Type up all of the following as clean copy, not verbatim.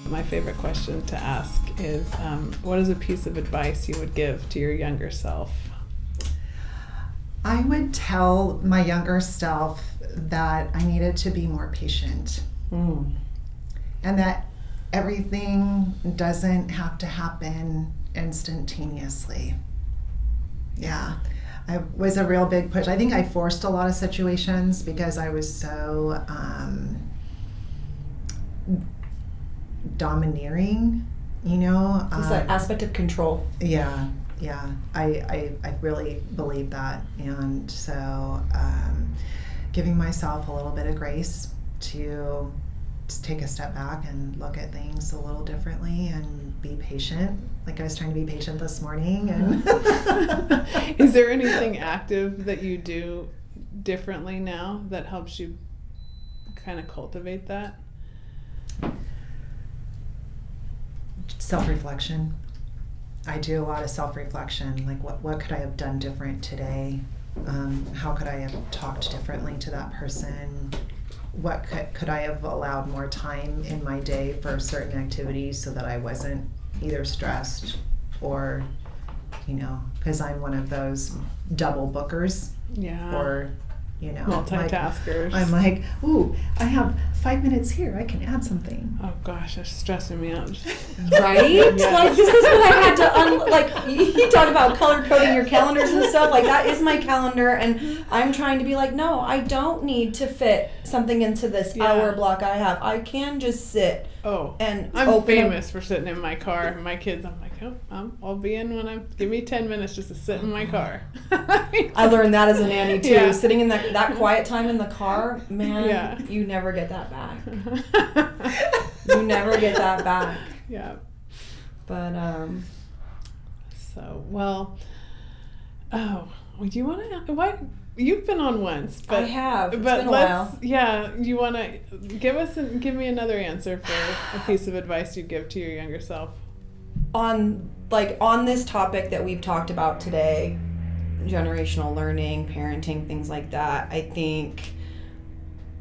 My favorite question to ask is, what is a piece of advice you would give to your younger self? I would tell my younger self that I needed to be more patient. And that everything doesn't have to happen instantaneously. Yeah. I was a real big push. I think I forced a lot of situations because I was so domineering, you know. It's that aspect of control. Yeah. I really believe that. And so giving myself a little bit of grace to take a step back and look at things a little differently and be patient. Like I was trying to be patient this morning. And Is there anything active that you do differently now that helps you kind of cultivate that? Self-reflection. I do a lot of self-reflection. Like what could I have done different today? How could I have talked differently to that person? What could I have allowed more time in my day for certain activities so that I wasn't either stressed or, you know, because I'm one of those double bookers. Yeah. Or, you know, multitaskers. I'm like, ooh, I have 5 minutes here. I can add something. Oh gosh, that's stressing me out. Right? Yes. Like, this is what I had to, like, you talk about color coding your calendars and stuff. Like, that is my calendar, and I'm trying to be like, no, I don't need to fit something into this hour block I have. I can just sit. Oh, and I'm famous for sitting in my car. My kids, I'm like, I'll be in when give me 10 minutes just to sit in my car. I learned that as a nanny too. Yeah. Sitting in that quiet time in the car, man, you never get that back. You never get that back. Yeah. But so, well, do you want to, what? You've been on once, but I have. It's but been a while. Yeah, you want to give me another answer for a piece of advice you'd give to your younger self? On this topic that we've talked about today, generational learning, parenting, things like that, I think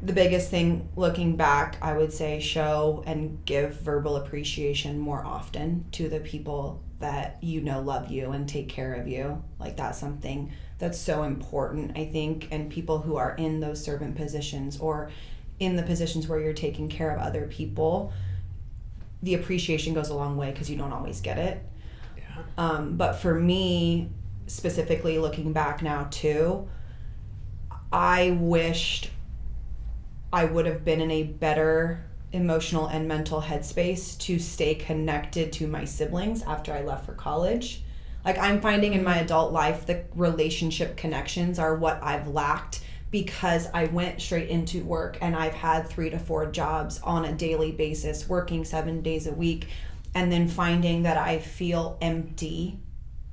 the biggest thing looking back, I would say show and give verbal appreciation more often to the people that you know love you and take care of you. Like, that's something that's so important, I think, and people who are in those servant positions or in the positions where you're taking care of other people, the appreciation goes a long way because you don't always get it. Yeah. But for me, specifically looking back now too, I wished I would have been in a better emotional and mental headspace to stay connected to my siblings after I left for college. Like, I'm finding in my adult life the relationship connections are what I've lacked because I went straight into work and I've had 3 to 4 jobs on a daily basis, working 7 days a week, and then finding that I feel empty,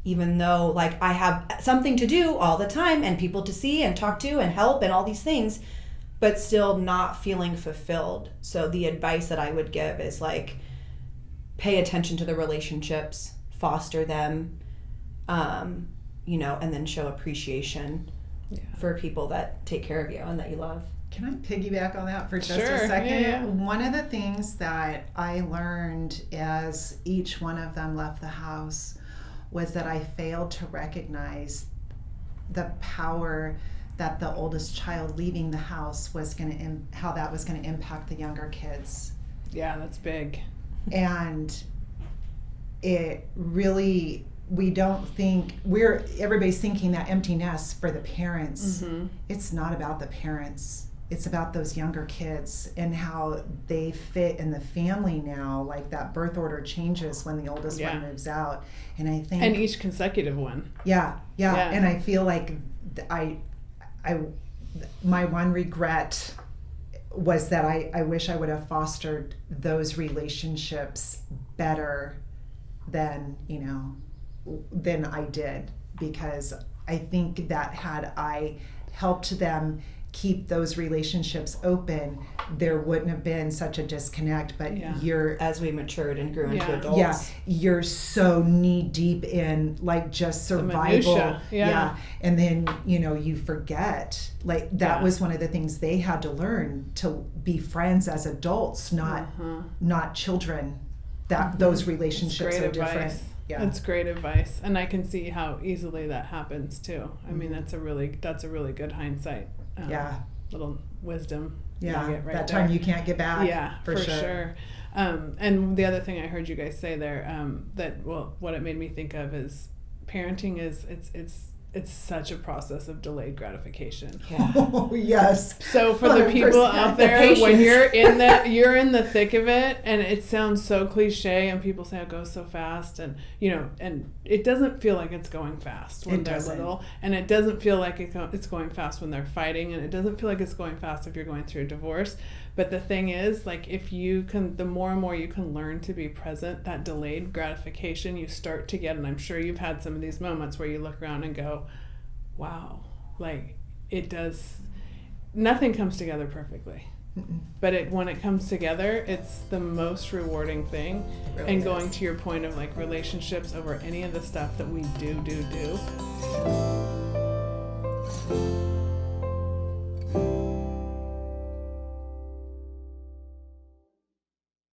even though like I have something to do all the time and people to see and talk to and help and all these things, but still not feeling fulfilled. So the advice that I would give is like, pay attention to the relationships, foster them, you know, and then show appreciation for people that take care of you and that you love. Can I piggyback on that for just Sure. a second? Yeah. One of the things that I learned as each one of them left the house was that I failed to recognize the power that the oldest child leaving the house was going to, how that was going to impact the younger kids. Yeah, that's big. And it really, we don't think, everybody's thinking that empty nest for the parents. Mm-hmm. It's not about the parents. It's about those younger kids and how they fit in the family now. Like, that birth order changes when the oldest one moves out. And I think... And each consecutive one. Yeah. And I feel like my one regret was that I wish I would have fostered those relationships better than I did, because I think that had I helped them keep those relationships open, there wouldn't have been such a disconnect. But Yeah. you're As we matured and grew into Yeah. adults. yeah, you're so knee deep in like just The survival. minutia, yeah. And then, you forget. Like that Yeah. was one of the things they had to learn, to be friends as adults, not children. That those relationships Great are different. advice. Yeah. It's great advice, and I can see how easily that happens too. I mean, that's a really good hindsight. Yeah. Little wisdom. Yeah. nugget right That there. time you can't get back. Yeah, for sure. And the other thing I heard you guys say there, what it made me think of is parenting is it's such a process of delayed gratification. Yeah. Oh, yes. So for the people 100%. out there, Patience. when you're in the thick of it, and it sounds so cliche, and people say it goes so fast, and and it doesn't feel like it's going fast when It they're doesn't. little, and it doesn't feel like it's going fast when they're fighting, and it doesn't feel like it's going fast if you're going through a divorce. But the thing is, like, if you can, the more and more you can learn to be present, that delayed gratification you start to get, and I'm sure you've had some of these moments where you look around and go, wow, like it does, nothing comes together perfectly. But when it comes together, it's the most rewarding thing. really And going is. to your point of like relationships over any of the stuff that we do.